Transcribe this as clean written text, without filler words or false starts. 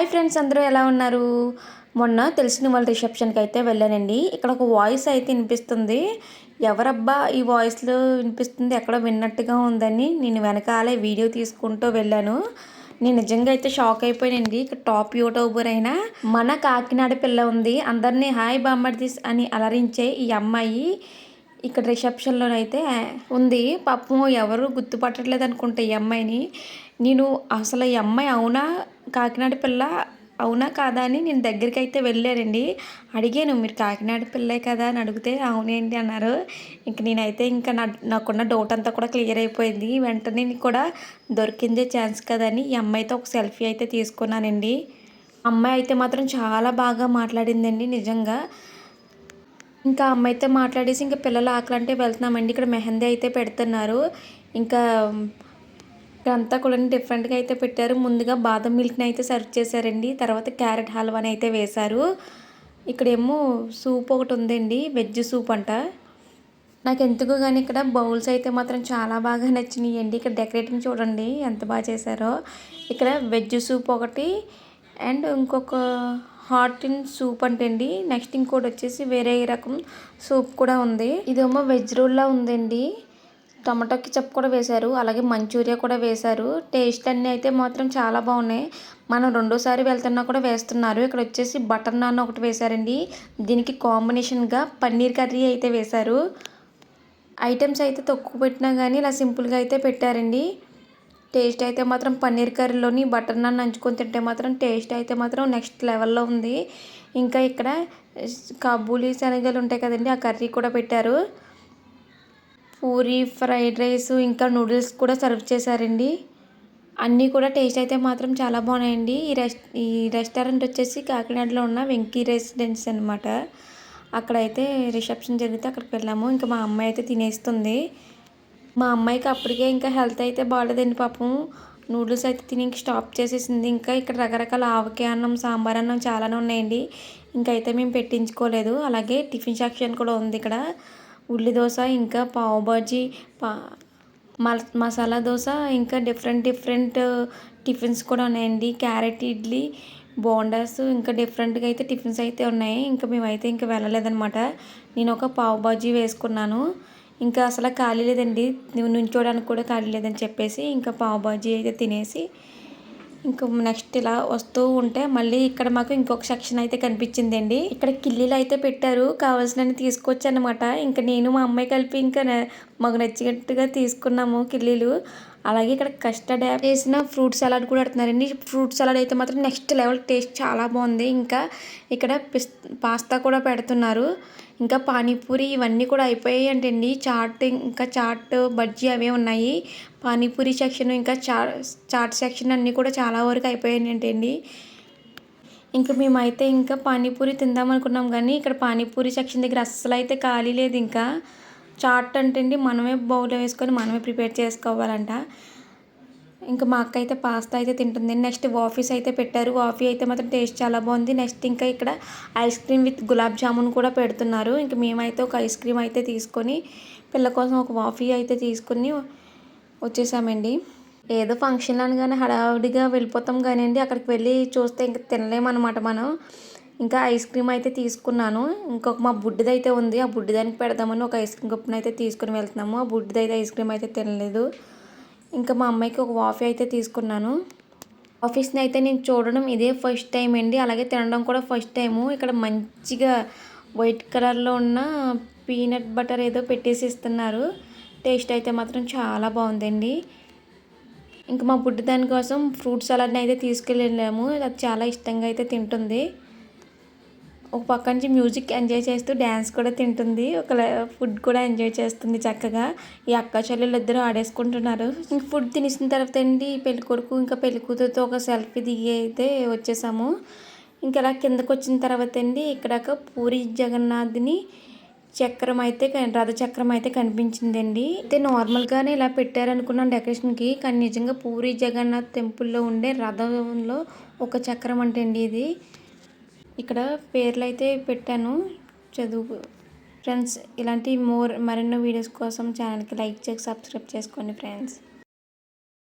Hi friends, అందరూ ఎలా ఉన్నారు? మొన్న తెలిసిన వాళ్ళ రిసెప్షన్కి అయితే వెళ్ళానండి. ఇక్కడ ఒక వాయిస్ అయితే వినిపిస్తుంది. ఎవరబ్బా ఈ వాయిస్లో వినిపిస్తుంది, ఎక్కడో విన్నట్టుగా ఉందని నేను వెనకాలే వీడియో తీసుకుంటూ వెళ్ళాను. నేను నిజంగా అయితే షాక్ అయిపోయానండి. ఇక్కడ టాప్ యూట్యూబర్ అయిన మన కాకినాడ పిల్ల ఉంది. అందరినీ హాయ్ బామ్మర్దిస్ అని అలరించే ఈ అమ్మాయి ఇక్కడ రిసెప్షన్లోనైతే ఉంది. పాపం ఎవరు గుర్తుపట్టట్లేదు అనుకుంటా ఈ అమ్మాయిని. నేను అసలు ఈ అమ్మాయి అవునా కాకినాడ పిల్ల అవునా కాదా అని నేను దగ్గరికి అయితే వెళ్ళానండి. అడిగాను, మీరు కాకినాడ పిల్లే కదా అని అడిగితే అవునేంటి అన్నారు. ఇంక నేనైతే ఇంకా నాకున్న డౌట్ అంతా కూడా క్లియర్ అయిపోయింది. వెంటనే కూడా దొరికిందే ఛాన్స్ కదని ఈ అమ్మాయితో ఒక సెల్ఫీ అయితే తీసుకున్నానండి. అమ్మాయి అయితే మాత్రం చాలా బాగా మాట్లాడిందండి నిజంగా. ఇంకా అమ్మాయితో మాట్లాడేసి ఇంకా పిల్లల ఆకలంటే వెళ్తున్నామండి. ఇక్కడ మెహందీ అయితే పెడుతున్నారు. ఇంకా ఇక్కడంతా కూడా డిఫరెంట్గా అయితే పెట్టారు. ముందుగా బాదం మిల్క్ని అయితే సర్వ్ చేశారండి. తర్వాత క్యారెట్ హల్వాని అయితే వేశారు. ఇక్కడేమో సూప్ ఒకటి ఉందండి, వెజ్ సూప్ అంట. నాకు ఎందుకో కానీ ఇక్కడ బౌల్స్ అయితే మాత్రం చాలా బాగా నచ్చినాయండి. ఇక్కడ డెకరేటింగ్ చూడండి ఎంత బాగా చేశారో. ఇక్కడ వెజ్ సూప్ ఒకటి అండ్ ఇంకొక హాట్ అండ్ సూప్ అంటండి. నెక్స్ట్ ఇంకోటి వచ్చేసి వేరే రకం సూప్ కూడా ఉంది. ఇదేమో వెజ్ రోల్లా ఉందండి. టమాటో కెచప్ కూడా వేశారు, అలాగే మంచూరియా కూడా వేశారు. టేస్ట్ అన్నీ అయితే మాత్రం చాలా బాగున్నాయి. మనం రెండోసారి వెళ్తున్నా కూడా వేస్తున్నారు. ఇక్కడ వచ్చేసి బటర్ నాన్ ఒకటి వేశారండి. దీనికి కాంబినేషన్గా పన్నీర్ కర్రీ అయితే వేశారు. ఐటమ్స్ అయితే తక్కువ పెట్టినా కానీ ఇలా సింపుల్గా అయితే పెట్టారండి. టేస్ట్ అయితే మాత్రం పన్నీర్ కర్రీలోని బటర్ నాన్ నంచుకొని తింటే మాత్రం టేస్ట్ అయితే మాత్రం నెక్స్ట్ లెవెల్లో ఉంది. ఇంకా ఇక్కడ కాబూలీ శనగలు ఉంటాయి కదండి, ఆ కర్రీ కూడా పెట్టారు. పూరి, ఫ్రైడ్ రైస్, ఇంకా నూడిల్స్ కూడా సర్వ్ చేశారండి. అన్నీ కూడా టేస్ట్ అయితే మాత్రం చాలా బాగున్నాయండి. ఈ రెస్టారెంట్ వచ్చేసి కాకినాడలో ఉన్న వెంకీ రెసిడెన్సీ అనమాట. అక్కడైతే రిసెప్షన్ జరిగితే అక్కడికి వెళ్ళాము. ఇంకా మా అమ్మాయి అయితే తినేస్తుంది. మా అమ్మాయికి అప్పటికే ఇంకా హెల్త్ అయితే బాగాలేదండి పాపం. నూడిల్స్ అయితే తిని ఇంక స్టాప్ చేసేసింది. ఇంకా ఇక్కడ రకరకాల ఆవకాయ అన్నం, సాంబార్ అన్నం చాలానే ఉన్నాయండి. ఇంకైతే మేము పెట్టించుకోలేదు. అలాగే టిఫిన్ సెక్షన్ కూడా ఉంది ఇక్కడ. ఉల్లి దోశ, ఇంకా పావు బాజీ, మసాలా దోశ, ఇంకా డిఫరెంట్ టిఫిన్స్ కూడా ఉన్నాయండి. క్యారెట్ ఇడ్లీ, బోండాస్, ఇంకా డిఫరెంట్గా అయితే టిఫిన్స్ అయితే ఉన్నాయి. ఇంకా మేమైతే ఇంకా వెళ్ళలేదనమాట. నేను ఒక పావు బాజీ వేసుకున్నాను. ఇంకా అసలు ఖాళీ లేదండి, నుంచోడానికి కూడా ఖాళీ లేదని చెప్పేసి ఇంకా పావు బాజీ అయితే తినేసి ఇంకా నెక్స్ట్ ఇలా వస్తూ ఉంటే మళ్ళీ ఇక్కడ మాకు ఇంకొక సెక్షన్ అయితే కనిపించిందండి. ఇక్కడ కిల్లీలు అయితే పెట్టారు, కావాల్సినవి తీసుకొచ్చి అనమాట. ఇంకా నేను మా అమ్మాయి కలిపి ఇంకా మాకు నచ్చినట్టుగా తీసుకున్నాము కిల్లీలు. అలాగే ఇక్కడ కస్టర్డ్ యాప్ చేసిన ఫ్రూట్ సలాడ్ కూడా పెడుతున్నారండి. ఫ్రూట్ సలాడ్ అయితే మాత్రం నెక్స్ట్ లెవెల్ టేస్ట్ చాలా బాగుంది. ఇంకా ఇక్కడ పాస్తా కూడా పెడుతున్నారు. ఇంకా పానీపూరి ఇవన్నీ కూడా అయిపోయాయి అంటండి. ఇంకా చాట్, బజ్జీ అవే ఉన్నాయి. పానీపూరి సెక్షన్, ఇంకా చాట్ సెక్షన్ అన్నీ కూడా చాలా వరకు అయిపోయాయి అంటండి. ఇంకా మేమైతే ఇంకా పానీపూరి తిందాం అనుకున్నాం కానీ ఇక్కడ పానీపూరి సెక్షన్ దగ్గర అస్సలు అయితే ఖాళీ లేదు. ఇంకా చాట్ అంటండి మనమే బౌల్లో వేసుకొని మనమే ప్రిపేర్ చేసుకోవాలంట. ఇంకా మా అక్క అయితే పాస్తా అయితే తింటుంది. నెక్స్ట్ వాఫీస్ అయితే పెట్టారు. వాఫీ అయితే మాత్రం టేస్ట్ చాలా బాగుంది. నెక్స్ట్ ఇంకా ఇక్కడ ice cream with gulab jamun కూడా పెడుతున్నారు. ఇంకా మేమైతే ఒక ఐస్ క్రీమ్ అయితే తీసుకొని పిల్ల కోసం ఒక వాఫీ అయితే తీసుకుని వచ్చేసామండి. ఏదో ఫంక్షన్ అనగానే హడావుడిగా వెళ్ళిపోతాం కానివ్వండి, అక్కడికి వెళ్ళి చూస్తే ఇంకా తినలేమన్నమాట మనం. ఇంకా ఐస్ క్రీమ్ అయితే తీసుకున్నాను. ఇంకొక మా బుడ్డిది అయితే ఉంది, ఆ బుడ్డిదానికి పెడదామని ఒక ఐస్ క్రీమ్ కప్పును అయితే తీసుకుని వెళ్తున్నాము. ఆ బుడ్డిది అయితే ఐస్ క్రీమ్ అయితే తినలేదు. ఇంకా మా అమ్మాయికి ఒక వాఫీ అయితే తీసుకున్నాను. ఆఫీస్ని అయితే నేను చూడడం ఇదే ఫస్ట్ టైం అండి, అలాగే తినడం కూడా ఫస్ట్ టైము. ఇక్కడ మంచిగా వైట్ కలర్లో ఉన్న పీనట్ బటర్ ఏదో పెట్టేసి ఇస్తున్నారు. టేస్ట్ అయితే మాత్రం చాలా బాగుందండి. ఇంకా మా బుడ్డి దానికోసం ఫ్రూట్ సలాడ్ని అయితే తీసుకెళ్ళాము. అది చాలా ఇష్టంగా అయితే తింటుంది. ఒక పక్క నుంచి మ్యూజిక్ ఎంజాయ్ చేస్తూ డ్యాన్స్ కూడా తింటుంది, ఒక ఫుడ్ కూడా ఎంజాయ్ చేస్తుంది చక్కగా. ఈ అక్క చెల్లెలు ఇద్దరు ఆడేసుకుంటున్నారు. ఇంక ఫుడ్ తినేసిన తర్వాత అండి పెళ్ళికొడుకు ఇంకా పెళ్ళికూతురుతో ఒక సెల్ఫీ దిగి అయితే వచ్చేసాము. ఇంకా ఇలా కిందకు వచ్చిన తర్వాత అండి ఇక్కడ పూరి జగన్నాథ్ని చక్రం అయితే రథచక్రం అయితే కనిపించిందండి. అయితే నార్మల్గానే ఇలా పెట్టారనుకున్నాను డెకరేషన్కి, కానీ నిజంగా పూరి జగన్నాథ్ టెంపుల్లో ఉండే రథంలో ఒక చక్రం అంటండి ఇది. ఇక్కడ పేర్లు అయితే పెట్టాను, చదువు ఫ్రెండ్స్. ఇలాంటి మరెన్నో వీడియోస్ కోసం ఛానల్కి లైక్ చేసి సబ్స్క్రైబ్ చేసుకోండి ఫ్రెండ్స్.